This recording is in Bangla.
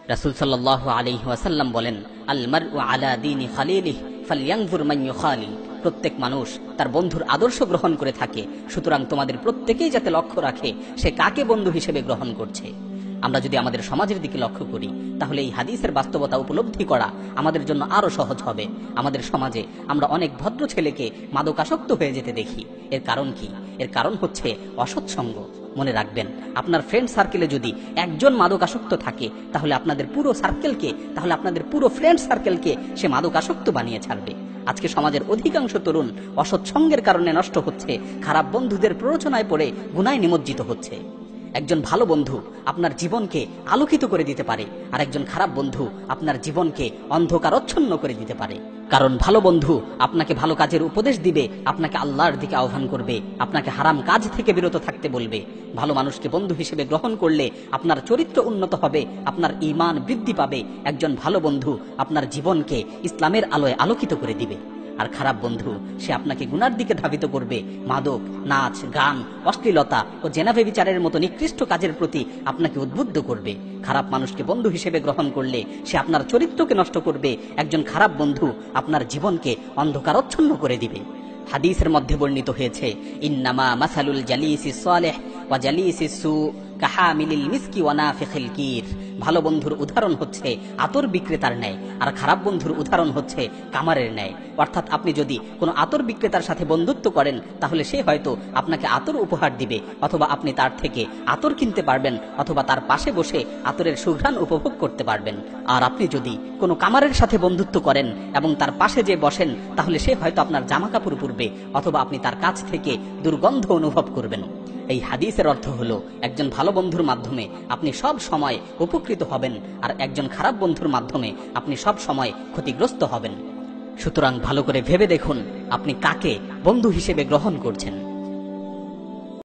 রাসূল সাল্লাল্লাহু আলাইহি ওয়াসাল্লাম বলেন, আল মারউ আলা দীনি খালিলিহি ফালইয়ানজুর মান ইউখালিল। প্রত্যেক মানুষ তার বন্ধুর আদর্শ গ্রহণ করে থাকে, সুতরাং তোমাদের প্রত্যেকেই যাতে লক্ষ্য রাখে সে কাকে বন্ধু হিসেবে গ্রহণ করছে। আমরা যদি আমাদের সমাজের দিকে লক্ষ্য করি, তাহলে এই হাদিসের বাস্তবতা উপলব্ধি করা আমাদের জন্য আরো সহজ হবে। আমাদের সমাজে আমরা অনেক ভদ্র ছেলেকে মাদকাসক্ত হয়ে যেতে দেখি। এর কারণ কি? এর কারণ হচ্ছে অসৎসঙ্গ। মনে রাখবেন, আপনার ফ্রেন্ড সার্কেলে যদি একজন মাদকাসক্ত থাকে, তাহলে আপনাদের পুরো ফ্রেন্ড সার্কেলকে সে মাদকাসক্ত বানিয়ে ছাড়বে। আজকে সমাজের অধিকাংশ তরুণ অসৎসঙ্গের কারণে নষ্ট হচ্ছে, খারাপ বন্ধুদের প্ররোচনায় পড়ে গুনায় নিমজ্জিত হচ্ছে। একজন ভালো বন্ধু আপনার জীবনকে আলোকিত করে দিতে পারে, আর একজন খারাপ বন্ধু আপনার জীবনকে অন্ধকারচ্ছন্ন করে দিতে পারে। কারণ ভালো বন্ধু আপনাকে ভালো কাজের উপদেশ দিবে, আপনাকে আল্লাহর দিকে আহ্বান করবে, আপনাকে হারাম কাজ থেকে বিরত থাকতে বলবে। ভালো মানুষকে বন্ধু হিসেবে গ্রহণ করলে আপনার চরিত্র উন্নত হবে, আপনার ঈমান বৃদ্ধি পাবে। একজন ভালো বন্ধু আপনার জীবনকে ইসলামের আলোয় আলোকিত করে দিবে। আর খারাপ বন্ধু সে আপনাকে গুনার দিকে ধাবিত করবে, মাদক, নাচ, গান, অশ্লীলতা ও জেনা ব্যভিচারের মতো নিকৃষ্ট কাজের প্রতি আপনাকে উদ্বুদ্ধ করবে। খারাপ মানুষকে বন্ধু হিসেবে গ্রহণ করলে সে আপনার চরিত্রকে নষ্ট করবে। একজন খারাপ বন্ধু আপনার জীবনকে অন্ধকারচ্ছন্ন করে দিবে। হাদিসের মধ্যে বর্ণিত হয়েছে, ইন্নামা মাসালুল জালিসিস সালেহ ওয়া জালিসিস সু কাহামিলিল মিসকি ওয়া নাফিখিল কির। ভালো বন্ধুর উদাহরণ হচ্ছে আতর বিক্রেতার ন্যায়, আর খারাপ বন্ধুর উদাহরণ হচ্ছে কামারের ন্যায়। অর্থাৎ আপনি যদি কোনো আতর বিক্রেতার সাথে বন্ধুত্ব করেন, তাহলে সে হয়তো আপনাকে আতর উপহার দিবে, অথবা আপনি তার থেকে আতর কিনতে পারবেন, অথবা তার পাশে বসে আতরের সুঘ্রাণ উপভোগ করতে পারবেন। আর আপনি যদি কোনো কামারের সাথে বন্ধুত্ব করেন এবং তার পাশে যে বসেন, তাহলে সে হয়তো আপনার জামা কাপড় পরবে, অথবা আপনি তার কাছ থেকে দুর্গন্ধ অনুভব করবেন। এই হাদিসের অর্থ হলো, একজন ভালো বন্ধুর মাধ্যমে আপনি সব সময় উপকৃত হবেন, আর একজন খারাপ বন্ধুর মাধ্যমে আপনি সব সময় ক্ষতিগ্রস্ত হবেন। সুতরাং ভালো করে ভেবে দেখুন আপনি কাকে বন্ধু হিসেবে গ্রহণ করছেন।